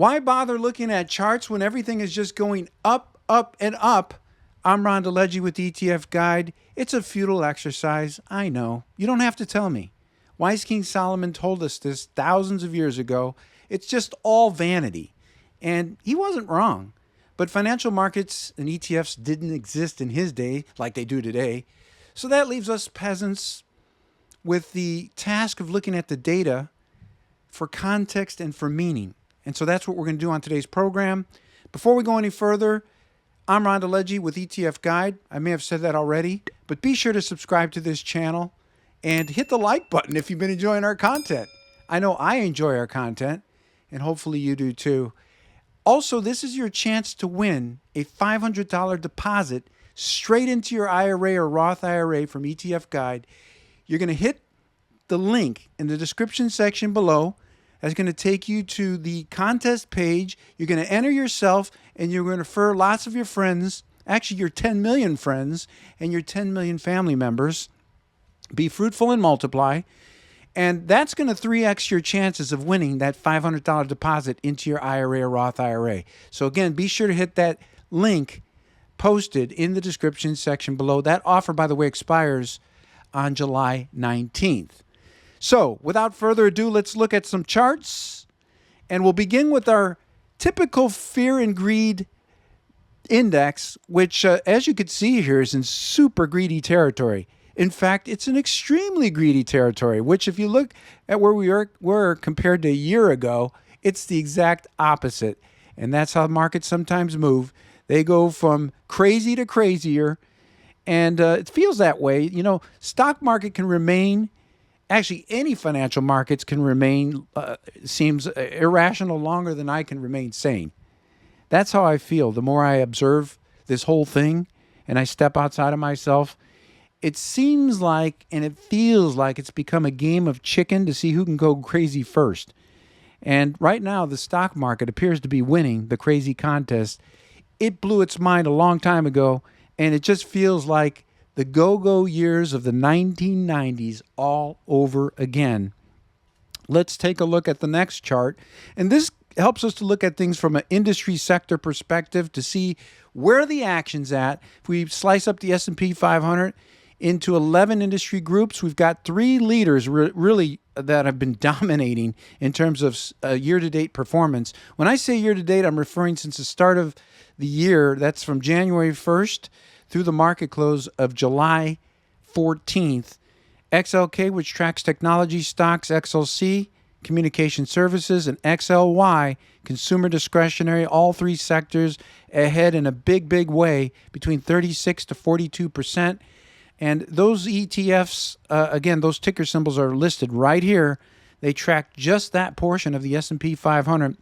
Why bother looking at charts when everything is just going up, up, and up? I'm Ron DeLegge with the ETF Guide. It's a futile exercise, I know. You don't have to tell me. Wise King Solomon told us this thousands of years ago. It's just all vanity. And he wasn't wrong. But financial markets and ETFs didn't exist in his day like they do today. So that leaves us peasants with the task of looking at the data for context and for meaning. And so that's what we're going to do on today's program. Before we go any further, I'm Ron DeLegge with ETF Guide. I may have said that already, but be sure to subscribe to this channel and hit the like button if you've been enjoying our content. I know I enjoy our content, and hopefully you do too. Also, this is your chance to win a $500 deposit straight into your IRA or Roth IRA from ETF Guide. You're going to hit the link in the description section below. That's going to take you to the contest page. You're going to enter yourself, and you're going to refer lots of your friends, actually your 10 million friends and your 10 million family members. Be fruitful and multiply. And that's going to 3x your chances of winning that $500 deposit into your IRA or Roth IRA. So again, be sure to hit that link posted in the description section below. That offer, by the way, expires on July 19th. So without further ado, let's look at some charts. And we'll begin with our typical fear and greed index, which, as you can see here, is in super greedy territory. In fact, it's an extremely greedy territory, which if you look at where we were compared to a year ago, it's the exact opposite. And that's how markets sometimes move. They go from crazy to crazier, and it feels that way. You know, stock market can remain, actually any financial markets can remain, seems irrational longer than I can remain sane. That's how I feel. The more I observe this whole thing and I step outside of myself, it seems like and it feels like it's become a game of chicken to see who can go crazy first. And right now, the stock market appears to be winning the crazy contest. It blew its mind a long time ago, and it just feels like the go-go years of the 1990s all over again. Let's take a look at the next chart. And this helps us to look at things from an industry sector perspective to see where the action's at. If we slice up the S&P 500 into 11 industry groups, we've got three leaders really that have been dominating in terms of year-to-date performance. When I say year-to-date, I'm referring since the start of the year. That's from January 1st through the market close of July 14th. XLK, which tracks technology stocks, XLC, communication services, and XLY, consumer discretionary, all three sectors ahead in a big, big way, between 36 to 42%. And those ETFs, again, those ticker symbols are listed right here. They track just that portion of the S&P 500.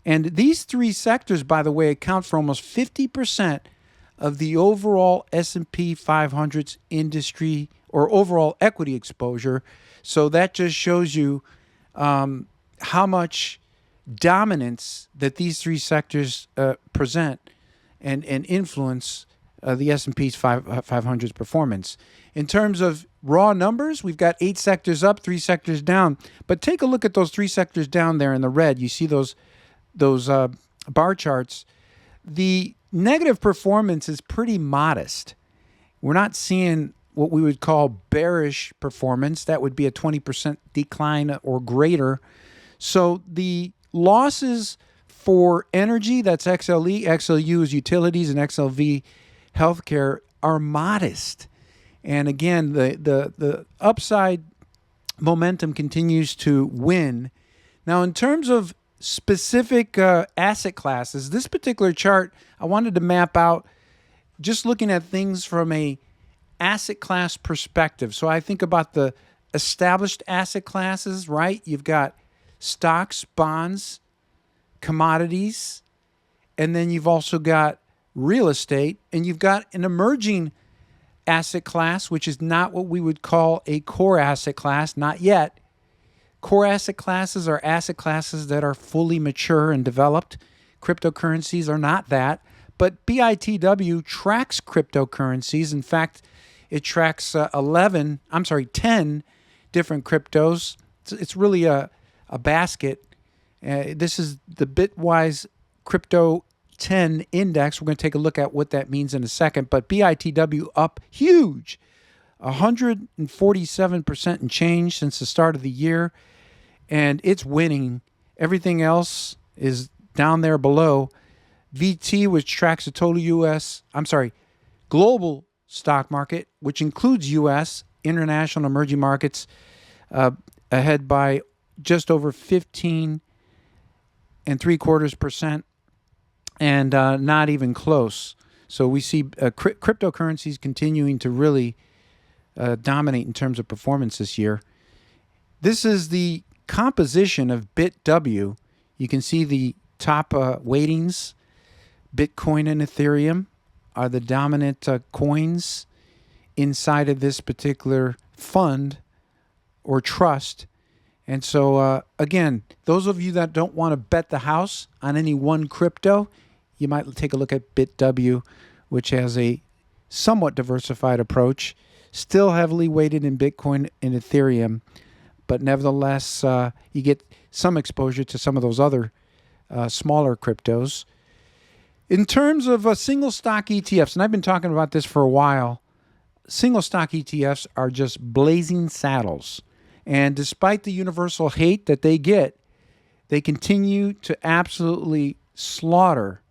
And these three sectors, by the way, account for almost 50% of the overall S&P 500's industry or overall equity exposure. So that just shows you how much dominance that these three sectors present and influence the S&P's 500's performance. In terms of raw numbers, we've got 8 sectors up, 3 sectors down. But take a look at those 3 sectors down there in the red. You see those bar charts. The negative performance is pretty modest. We're not seeing what we would call bearish performance. That would be a 20% decline or greater. So the losses for energy, that's XLE, XLU is utilities, and XLV healthcare, are modest. And again, the upside momentum continues to win. Now, in terms of specific asset classes, this particular chart, I wanted to map out just looking at things from a asset class perspective. So I think about the established asset classes, right? You've got stocks, bonds, commodities, and then you've also got real estate, and you've got an emerging asset class, which is not what we would call a core asset class, not yet. Core asset classes are asset classes that are fully mature and developed. Cryptocurrencies are not that, but BITW tracks cryptocurrencies. In fact, it tracks 10 different cryptos. It's really a basket. This is the Bitwise Crypto 10 Index. We're going to take a look at what that means in a second. But BITW up huge, 147% and change since the start of the year. And it's winning. Everything else is down there below. VT, which tracks the total global stock market, which includes U.S., international, emerging markets, ahead by just over 15.75%, and not even close. So we see cryptocurrencies continuing to really dominate in terms of performance this year. This is the composition of BitW. You can see the top weightings. Bitcoin and Ethereum are the dominant coins inside of this particular fund or trust. And so, again, those of you that don't want to bet the house on any one crypto, you might take a look at BitW, which has a somewhat diversified approach, still heavily weighted in Bitcoin and Ethereum, but nevertheless, you get some exposure to some of those other smaller cryptos. In terms of single stock ETFs, and I've been talking about this for a while, single stock ETFs are just blazing saddles. And despite the universal hate that they get, they continue to absolutely slaughter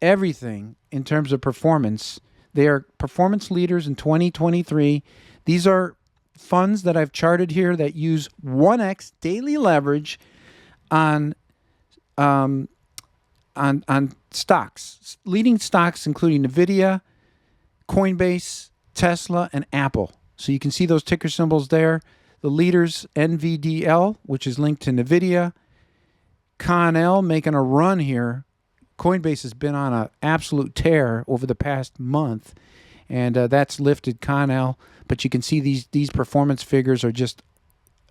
everything in terms of performance. They are performance leaders in 2023. These are funds that I've charted here that use 1x daily leverage on stocks, leading stocks including NVIDIA, Coinbase, Tesla, and Apple. So you can see those ticker symbols there. The leaders, NVDL, which is linked to NVIDIA. CONL making a run here. Coinbase has been on an absolute tear over the past month, and that's lifted CONL. But you can see these performance figures are just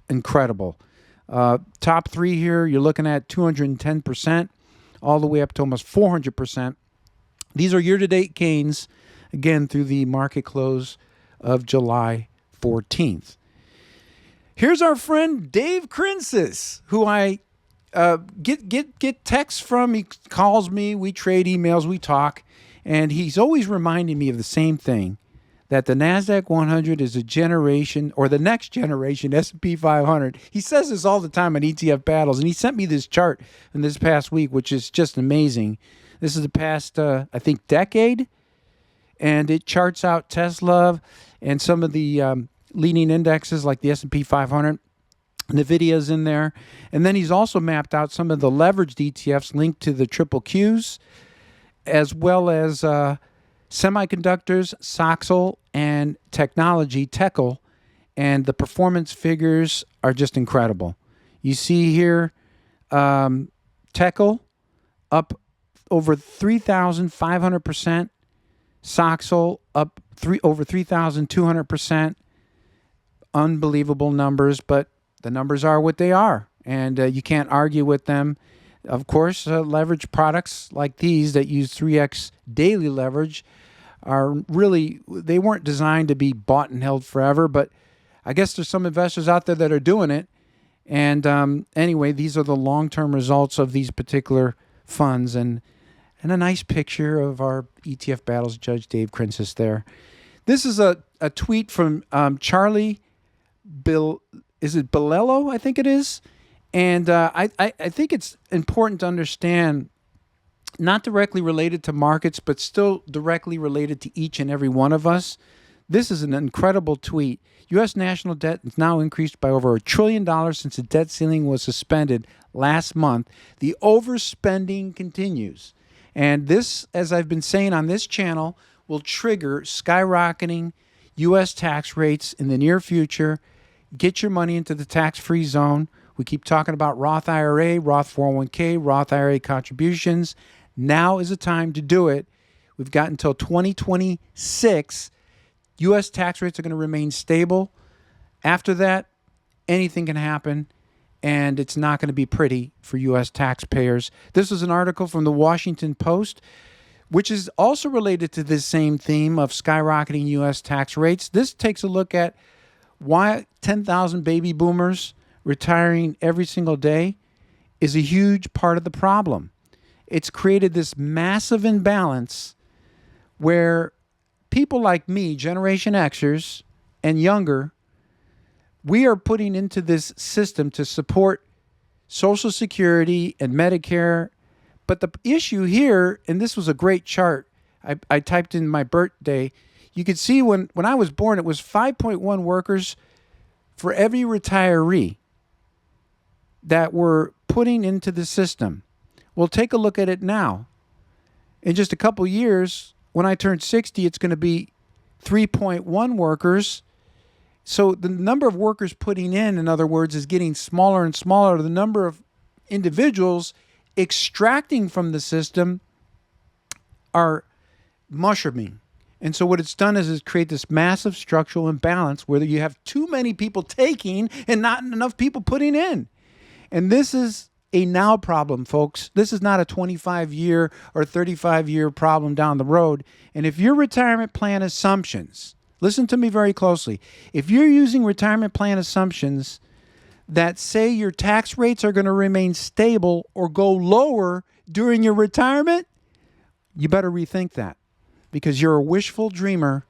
incredible. Top three here, you're looking at 210%, all the way up to almost 400%. These are year-to-date gains, again, through the market close of July 14th. Here's our friend Dave Krinsis, who I get texts from. He calls me, we trade emails, we talk, and he's always reminding me of the same thing, that the NASDAQ 100 is a generation, or the next generation S&P 500. He says this all the time on ETF Battles, and he sent me this chart in this past week, which is just amazing. This is the past, I think, decade, and it charts out Tesla and some of the leading indexes like the S&P 500. NVIDIA's in there. And then he's also mapped out some of the leveraged ETFs linked to the triple Qs, as well as semiconductors, Soxel, and technology, Teckle. And the performance figures are just incredible. You see here, Teckle up over 3,500%. Soxel up over 3,200%. Unbelievable numbers, but the numbers are what they are, and you can't argue with them. Of course, leverage products like these that use 3x daily leverage are really, they weren't designed to be bought and held forever, but I guess there's some investors out there that are doing it. And anyway, these are the long-term results of these particular funds, and a nice picture of our ETF Battles Judge Dave Krinsis there. This is a tweet from Charlie is it Bilello? I think it is. And I think it's important to understand, not directly related to markets, but still directly related to each and every one of us. This is an incredible tweet. U.S. national debt is now increased by over $1 trillion since the debt ceiling was suspended last month. The overspending continues. And this, as I've been saying on this channel, will trigger skyrocketing U.S. tax rates in the near future. Get your money into the tax-free zone. We keep talking about Roth IRA, Roth 401k, Roth IRA contributions. Now is the time to do it. We've got until 2026. U.S. tax rates are going to remain stable. After that, anything can happen, and it's not going to be pretty for U.S. taxpayers. This is an article from the Washington Post, which is also related to this same theme of skyrocketing U.S. tax rates. This takes a look at why 10,000 baby boomers retiring every single day, is a huge part of the problem. It's created this massive imbalance where people like me, Generation Xers and younger, we are putting into this system to support Social Security and Medicare. But the issue here, and this was a great chart, I typed in my birthday. You could see when I was born, it was 5.1 workers for every retiree that were putting into the system. Well, take a look at it now. In just a couple years, when I turn 60, it's going to be 3.1 workers. So the number of workers putting in other words, is getting smaller and smaller. The number of individuals extracting from the system are mushrooming. And so what it's done is create this massive structural imbalance where you have too many people taking and not enough people putting in. And this is a now problem, folks. This is not a 25-year or 35-year problem down the road. And if your retirement plan assumptions, listen to me very closely, if you're using retirement plan assumptions that say your tax rates are going to remain stable or go lower during your retirement, you better rethink that, because you're a wishful dreamer,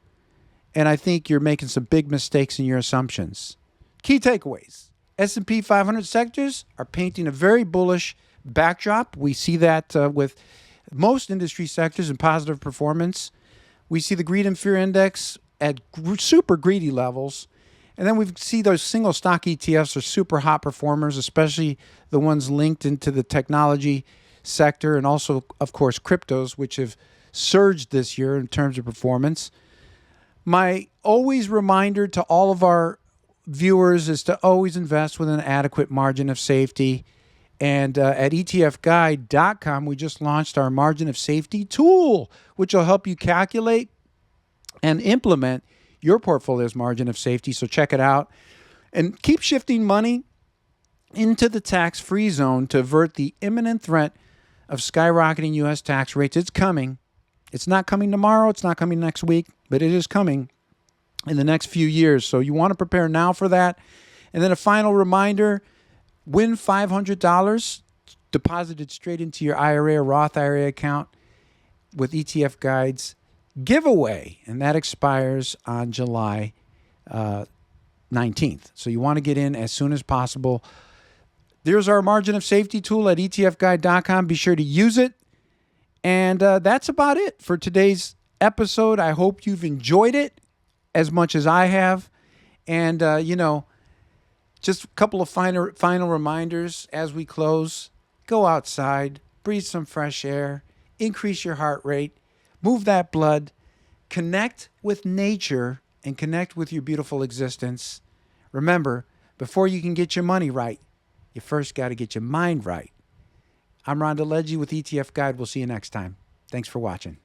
and I think you're making some big mistakes in your assumptions. Key takeaways. S&P 500 sectors are painting a very bullish backdrop. We see that with most industry sectors in positive performance. We see the greed and fear index at super greedy levels. And then we see those single stock ETFs are super hot performers, especially the ones linked into the technology sector, and also, of course, cryptos, which have surged this year in terms of performance. My always reminder to all of our viewers is to always invest with an adequate margin of safety. And at etfguide.com, we just launched our margin of safety tool, which will help you calculate and implement your portfolio's margin of safety. So check it out. And keep shifting money into the tax-free zone to avert the imminent threat of skyrocketing U.S. tax rates. It's coming. It's not coming tomorrow. It's not coming next week, but it is coming in the next few years. So you want to prepare now for that. And then a final reminder, win $500 deposited straight into your IRA or Roth IRA account with ETF Guide's giveaway. And that expires on July 19th. So you want to get in as soon as possible. There's our margin of safety tool at etfguide.com. Be sure to use it. And that's about it for today's episode. I hope you've enjoyed it as much as I have. And, just a couple of final reminders as we close. Go outside, breathe some fresh air, increase your heart rate, move that blood, connect with nature, and connect with your beautiful existence. Remember, before you can get your money right, you first got to get your mind right. I'm Ron DeLegge with ETF Guide. We'll see you next time. Thanks for watching.